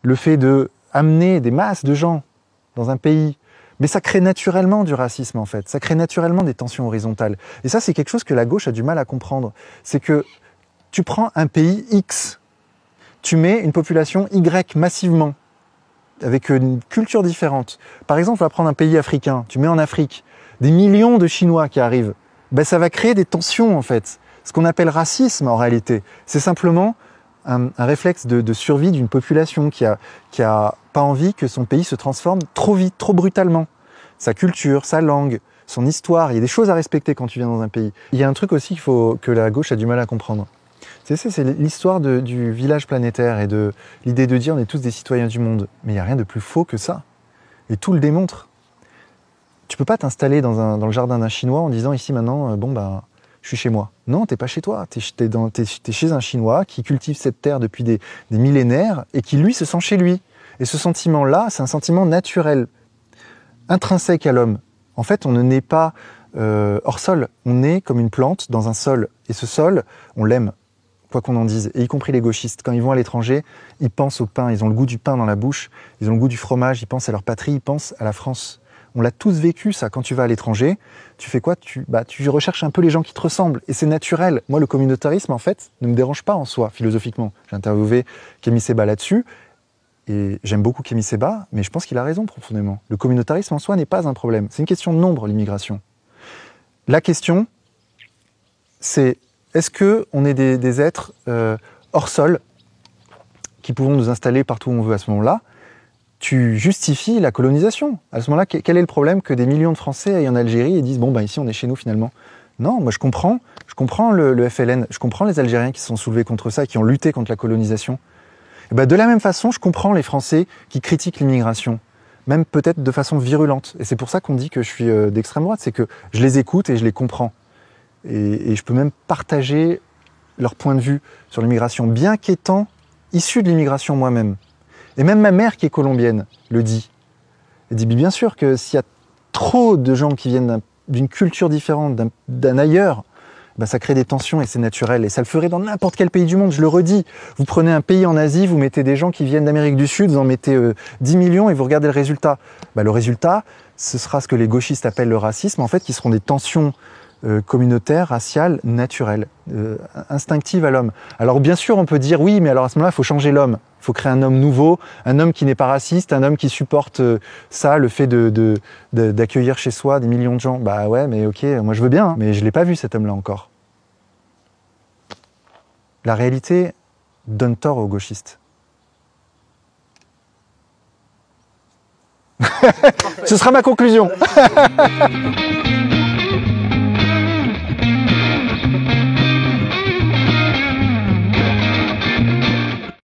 le fait de amener des masses de gens dans un pays, mais ça crée naturellement du racisme en fait, ça crée naturellement des tensions horizontales. Et ça c'est quelque chose que la gauche a du mal à comprendre, c'est que tu prends un pays X, tu mets une population Y massivement, avec une culture différente. Par exemple, on va prendre un pays africain, tu mets en Afrique des millions de Chinois qui arrivent, ben ça va créer des tensions en fait. Ce qu'on appelle racisme en réalité, c'est simplement un réflexe de survie d'une population qui a pas envie que son pays se transforme trop vite, trop brutalement. Sa culture, sa langue, son histoire, il y a des choses à respecter quand tu viens dans un pays. Il y a un truc aussi que la gauche a du mal à comprendre. C'est l'histoire du village planétaire et de l'idée de dire on est tous des citoyens du monde. Mais il n'y a rien de plus faux que ça. Et tout le démontre. Tu peux pas t'installer dans le jardin d'un Chinois en disant ici maintenant, je suis chez moi. Non, t'es pas chez toi. T'es chez un Chinois qui cultive cette terre depuis des millénaires et qui, lui, se sent chez lui. Et ce sentiment-là, c'est un sentiment naturel, intrinsèque à l'homme. En fait, on ne naît pas hors sol. On naît comme une plante dans un sol. Et ce sol, on l'aime, quoi qu'on en dise. Et y compris les gauchistes. Quand ils vont à l'étranger, ils pensent au pain. Ils ont le goût du pain dans la bouche. Ils ont le goût du fromage. Ils pensent à leur patrie. Ils pensent à la France. On l'a tous vécu, ça. Quand tu vas à l'étranger, tu fais quoi? Tu recherches un peu les gens qui te ressemblent. Et c'est naturel. Moi, le communautarisme, en fait, ne me dérange pas en soi, philosophiquement. J'ai interviewé Kémy Séba là-dessus. Et j'aime beaucoup Kémy Séba, mais je pense qu'il a raison profondément. Le communautarisme en soi n'est pas un problème. C'est une question de nombre, l'immigration. La question, c'est est-ce qu'on est des êtres hors sol qui pouvons nous installer partout où on veut à ce moment-là? Tu justifies la colonisation. À ce moment-là, quel est le problème que des millions de Français aillent en Algérie et disent bon, ici on est chez nous finalement? Non, moi je comprends le FLN, je comprends les Algériens qui se sont soulevés contre ça, qui ont lutté contre la colonisation. Et de la même façon, je comprends les Français qui critiquent l'immigration, même peut-être de façon virulente. Et c'est pour ça qu'on dit que je suis d'extrême droite, c'est que je les écoute et je les comprends. Et je peux même partager leur point de vue sur l'immigration, bien qu'étant issu de l'immigration moi-même. Et même ma mère, qui est colombienne, le dit. Elle dit bien sûr que s'il y a trop de gens qui viennent d'une culture différente, d'un ailleurs, ça crée des tensions et c'est naturel. Et ça le ferait dans n'importe quel pays du monde, je le redis. Vous prenez un pays en Asie, vous mettez des gens qui viennent d'Amérique du Sud, vous en mettez 10 millions et vous regardez le résultat. Le résultat, ce sera ce que les gauchistes appellent le racisme, en fait, qui seront des tensions communautaires, raciales, naturelles, instinctives à l'homme. Alors bien sûr, on peut dire oui, mais alors à ce moment-là, il faut changer l'homme. Il faut créer un homme nouveau, un homme qui n'est pas raciste, un homme qui supporte ça, le fait d'accueillir chez soi des millions de gens. Bah ouais, mais ok, moi je veux bien, mais je ne l'ai pas vu cet homme-là encore. La réalité donne tort aux gauchistes. Ce sera ma conclusion.